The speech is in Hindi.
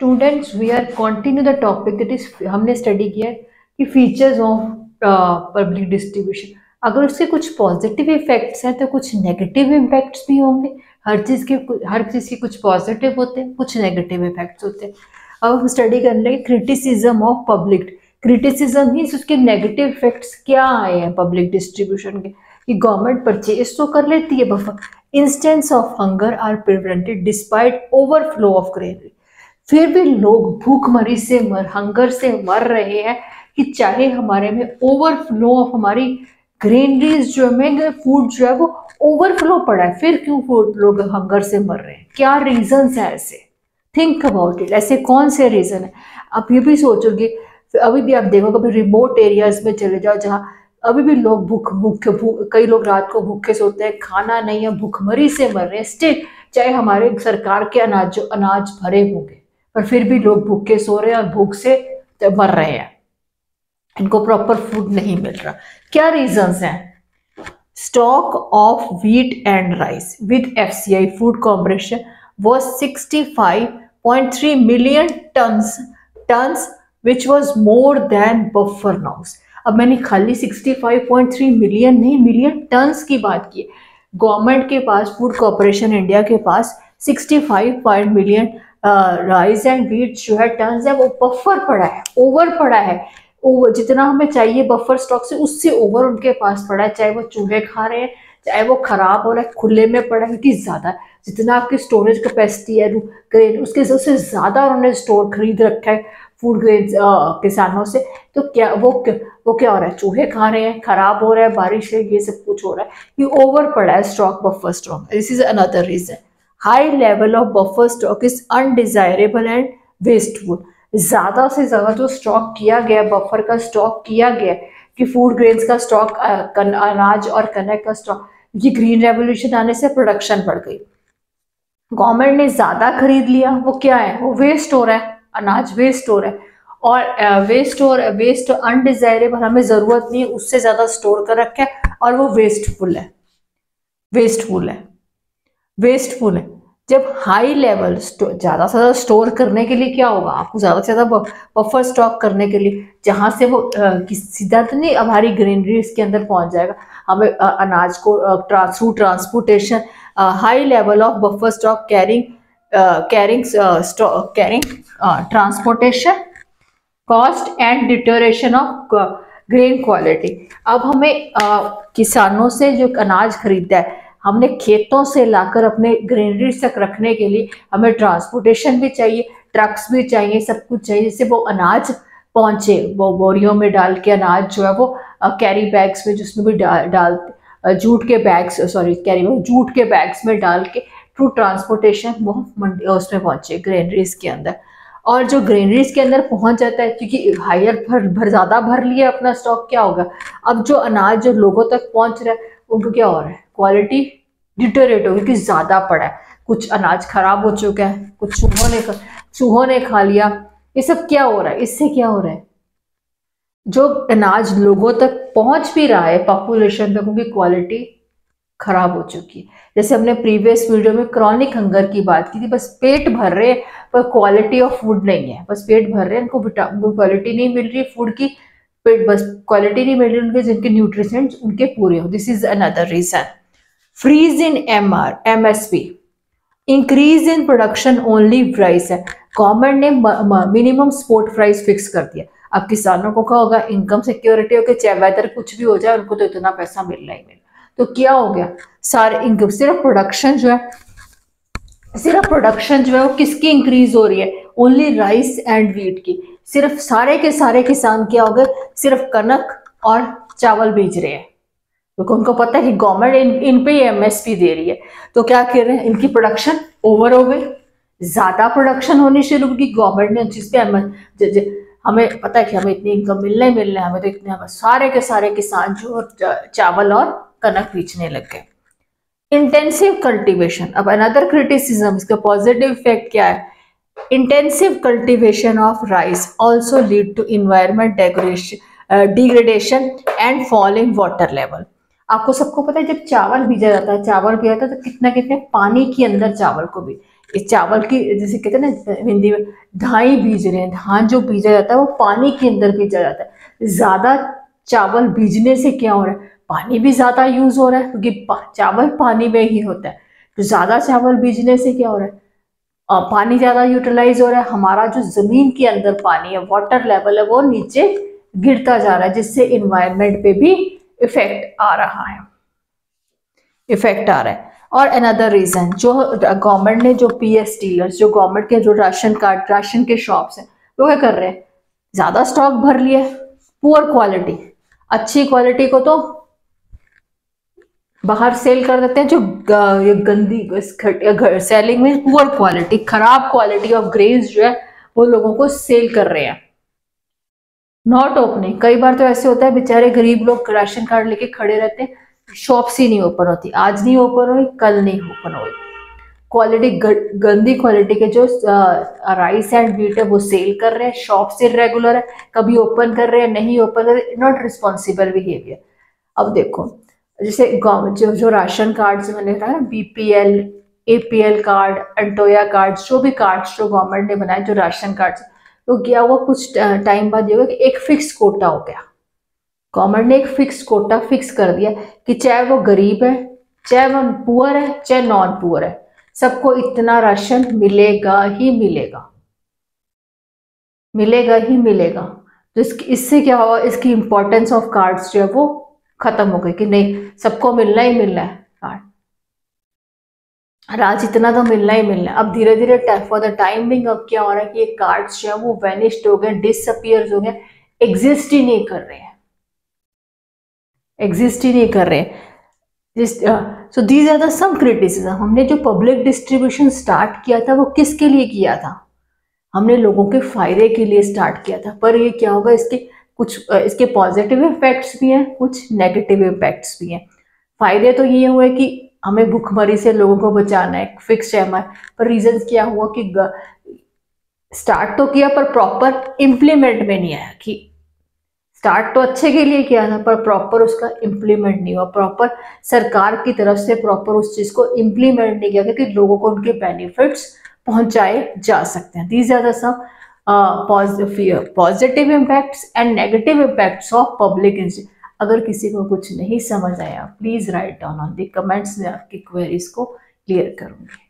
Students we are continue the topic that is हमने स्टडी किया है कि फीचर्स ऑफ पब्लिक डिस्ट्रीब्यूशन। अगर उसके कुछ पॉजिटिव इफेक्ट्स हैं तो कुछ नेगेटिव इफेक्ट्स भी होंगे। हर चीज़ के कुछ पॉजिटिव होते हैं, कुछ नेगेटिव इफेक्ट्स होते हैं। अब हम स्टडी कर लेंगे criticism of public. Criticism means उसके नेगेटिव इफेक्ट्स क्या आए हैं पब्लिक डिस्ट्रीब्यूशन के, कि गवर्नमेंट परचेज तो कर लेती है buffer, instance of hunger are prevented despite overflow of granary. फिर भी लोग भूखमरी से हंगर से मर रहे हैं कि चाहे हमारे में ओवरफ्लो ऑफ हमारी ग्रेनरीज जो है, फूड जो है वो ओवरफ्लो पड़ा है, फिर क्यों फूड लोग हंगर से मर रहे हैं? क्या रीजंस है ऐसे? Think about it. ऐसे कौन से रीजन है? आप ये भी सोचोगे, अभी भी आप देखोगे, अभी रिमोट एरियाज में चले जाओ जहाँ अभी भी लोग कई लोग रात को भूखे सोते हैं, खाना नहीं है, भूखमरी से मर रहे हैं स्टिल, चाहे हमारे सरकार के अनाज भरे होंगे, पर फिर भी लोग भूखे सो रहे हैं और भूख से मर रहे हैं, इनको प्रॉपर फूड नहीं मिल रहा। क्या रीजंस हैं? Stock of wheat and rice with FCI food corporation was 65.3 million tons which was more than buffer norms। अब मैंने खाली 65.3 मिलियन नहीं, मिलियन टन्स की बात की। गवर्नमेंट के पास, फूड कॉर्पोरेशन इंडिया के पास 65 मिलियन राइस एंड व्हीट जो है टन्स है, वो बफर पड़ा है, ओवर पड़ा है। ओवर जितना हमें चाहिए बफर स्टॉक से, उससे ओवर उनके पास पड़ा है। चाहे वो चूहे खा रहे हैं, चाहे वो खराब हो रहा है, खुले में पड़ा है, क्योंकि ज्यादा जितना आपकी स्टोरेज कैपेसिटी है ग्रेन, उसके सबसे ज्यादा उन्होंने स्टोर खरीद रखा है फूड ग्रेन किसानों से। तो क्या वो क्या हो रहा है? चूहे खा रहे हैं, खराब हो रहा है, बारिश है, ये सब कुछ हो रहा है, ये ओवर पड़ा है stock, buffer stock. This is another reason. High level of buffer stock is undesirable and wasteful. ज्यादा से ज्यादा जो स्टॉक किया गया, बफर का स्टॉक किया गया कि फूड ग्रेन्स का स्टॉक, अनाज और कनक का स्टॉक, ये ग्रीन रेवोल्यूशन आने से प्रोडक्शन बढ़ गई, गवर्नमेंट ने ज्यादा खरीद लिया, वो क्या है? वो वेस्ट हो रहा है, अनाज वेस्ट हो रहा है। और वेस्ट अनडिजायरेबल, हमें जरूरत नहीं है, उससे ज्यादा स्टोर कर रखा है और वो वेस्टफुल है। जब हाई लेवल ज्यादा से ज्यादा स्टोर करने के लिए क्या होगा? आपको ज्यादा से ज्यादा बफर स्टॉक करने के लिए, जहां से वो सीधा तो नहीं हमारी ग्रेनरी इसके अंदर पहुंच जाएगा, हमें अनाज को through transportation, high level of buffer stock carrying transportation cost and deterioration of grain quality. अब हमें किसानों से जो अनाज खरीदता है, हमने खेतों से लाकर अपने ग्रेनरी तक रखने के लिए हमें ट्रांसपोर्टेशन भी चाहिए, ट्रक्स भी चाहिए, सब कुछ चाहिए, जिससे वो अनाज पहुंचे, वो बोरियों में डाल के अनाज जो है वो कैरी बैग्स में, जिसमें भी डाल जूट के बैग्स में डाल के थ्रू ट्रांसपोर्टेशन वो उसमें पहुंचे ग्रेनरीज के अंदर। और जो ग्रेनरीज के अंदर पहुंच जाता है, क्योंकि हायर ज्यादा भर लिया अपना स्टॉक, क्या होगा? अब जो अनाज जो लोगों तक पहुंच रहा है, उनको क्या हो रहा है? क्वालिटी डिटोरेट होगी, क्योंकि ज्यादा पड़ा है, कुछ अनाज खराब हो चुका है, कुछ चूहों ने खा लिया। ये सब क्या हो रहा है? इससे क्या हो रहा है? जो अनाज लोगों तक पहुंच भी रहा है पॉपुलेशन तक, उनकी क्वालिटी खराब हो चुकी है। जैसे हमने प्रीवियस वीडियो में क्रॉनिक हंगर की बात की थी, बस पेट भर रहे हैं पर क्वालिटी ऑफ फूड नहीं है, बस पेट भर रहे हैं, उनको क्वालिटी नहीं मिल रही फूड की, बस क्वालिटी नहीं मिल रही उनके, जिनके न्यूट्रिशंस उनके पूरे हो। This is another reason. Freeze in MSP, increase in production only price है। गवर्नमेंट ने मिनिमम सपोर्ट प्राइस फिक्स कर दिया। अब किसानों को क्या होगा? इनकम सिक्योरिटी हो, चाहे वेदर कुछ भी हो जाए, उनको तो इतना पैसा मिलना ही मिलना। तो क्या हो गया? सारे इनकम, सिर्फ प्रोडक्शन जो है वो किसकी इंक्रीज हो रही है? ओनली राइस एंड व्हीट की। सिर्फ सारे के सारे किसान क्या हो गए? सिर्फ कनक और चावल बेच रहे हैं, क्योंकि उनको पता है कि गवर्नमेंट इन पे MSP दे रही है। तो क्या कर रहे हैं? इनकी प्रोडक्शन ओवर हो गई, ज्यादा प्रोडक्शन होनी शुरू होगी। गवर्नमेंट ने जिस पे हमें पता है कि हमें इतनी इनकम मिलना ही मिलना है, हमें तो इतने, सारे के सारे किसान जो चावल और कनक बेचने लग गए। Intensive cultivation. अब अनदर क्रिटिसिज्म, इसका पॉजिटिव इफेक्ट क्या है? Intensive cultivation of rice also lead to environment degradation and falling water level. आपको सबको पता है, जब चावल बीजा जाता है तो कितना कितने पानी के अंदर चावल को भी, इस चावल की, जैसे कहते हैं ना हिंदी में, धाई बीज रहे हैं, धान जो बीजा जाता है वो पानी के अंदर बीजा जाता है। ज्यादा चावल बीजने से क्या हो रहा है, पानी भी ज्यादा यूज हो रहा है, क्योंकि चावल पानी में ही होता है। तो ज्यादा चावल बीजने से क्या हो रहा है, पानी ज्यादा यूटिलाइज हो रहा है, हमारा जो जमीन के अंदर पानी है, वाटर लेवल है, वो नीचे गिरता जा रहा है, जिससे इन्वायरमेंट पे भी इफेक्ट आ रहा है, इफेक्ट आ रहा है। और अनदर रीजन, जो गवर्नमेंट ने, जो पीएस डीलर्स, जो गवर्नमेंट के जो राशन कार्ड, राशन के शॉप्स हैं, वो क्या कर रहे हैं, ज्यादा स्टॉक भर लिए, पुअर क्वालिटी। अच्छी क्वालिटी को तो बाहर सेल कर देते हैं, जो ये गंदी सेलिंग में पुअर क्वालिटी, खराब क्वालिटी ऑफ ग्रेन्स जो है वो लोगों को सेल कर रहे हैं। नॉट ओपनिंग, कई बार तो ऐसे होता है बेचारे गरीब लोग राशन कार्ड लेके खड़े रहते हैं, शॉप्स ही नहीं ओपन होती, आज नहीं ओपन हुई, कल नहीं ओपन हुई। क्वालिटी गंदी क्वालिटी के जो राइस एंड व्हीट है वो सेल कर रहे हैं, शॉप्स इरेगुलर है, कभी ओपन कर रहे हैं, नहीं ओपन कर रहे, नॉट रिस्पॉन्सिबल बिहेवियर। अब देखो, जैसे जो राशन कार्ड मैंने कहा ना, बीपीएल, एपीएल कार्ड, अंटोया कार्ड, जो भी कार्ड्स जो गवर्नमेंट ने बनाए, जो राशन कार्ड, तो क्या हुआ, कुछ टाइम बाद ये हुआ कि एक फिक्स कोटा हो गया। गवर्नमेंट ने एक फिक्स कोटा फिक्स कर दिया कि चाहे वो गरीब है, चाहे वो पुअर है, चाहे नॉन पुअर है, सबको इतना राशन मिलेगा ही मिलेगा, मिलेगा ही मिलेगा। तो इससे क्या हुआ, इसकी इंपॉर्टेंस ऑफ कार्ड्स जो है वो खत्म हो गई, कि नहीं सबको मिलना ही मिलना है कार्ड, आज इतना तो मिलना ही मिलना है। अब धीरे धीरे फॉर द टाइम बिंग अब क्या हो रहा है कि ये कार्ड्स जो है वो वेनिश्ड हो गए, डिसअपियर हो गए, एग्जिस्ट ही नहीं कर रहे हैं, एग्जिस्ट ही नहीं कर रहे हैं। So these are the some criticism. हमने जो पब्लिक डिस्ट्रीब्यूशन स्टार्ट किया था वो किसके लिए किया था, हमने लोगों के फायदे के लिए स्टार्ट किया था, पर ये क्या होगा, इसके कुछ इसके पॉजिटिव इफेक्ट्स भी हैं, कुछ नेगेटिव इफेक्ट्स भी हैं। फायदे तो ये हुए कि हमें भुखमरी से लोगों को बचाना है, फिक्स है हमारे, पर रीजन क्या हुआ कि स्टार्ट तो किया पर प्रॉपर इम्प्लीमेंट में नहीं आया, कि स्टार्ट तो अच्छे के लिए किया था पर प्रॉपर उसका इम्प्लीमेंट नहीं हुआ, प्रॉपर सरकार की तरफ से प्रॉपर उस चीज को इम्प्लीमेंट नहीं किया गया कि लोगों को उनके बेनिफिट्स पहुंचाए जा सकते हैं। These are the some positive impacts and negative impacts of public institute. अगर किसी को कुछ नहीं समझ आया, please write down on the comments में, आपकी क्वेरीज को क्लियर करूंगी।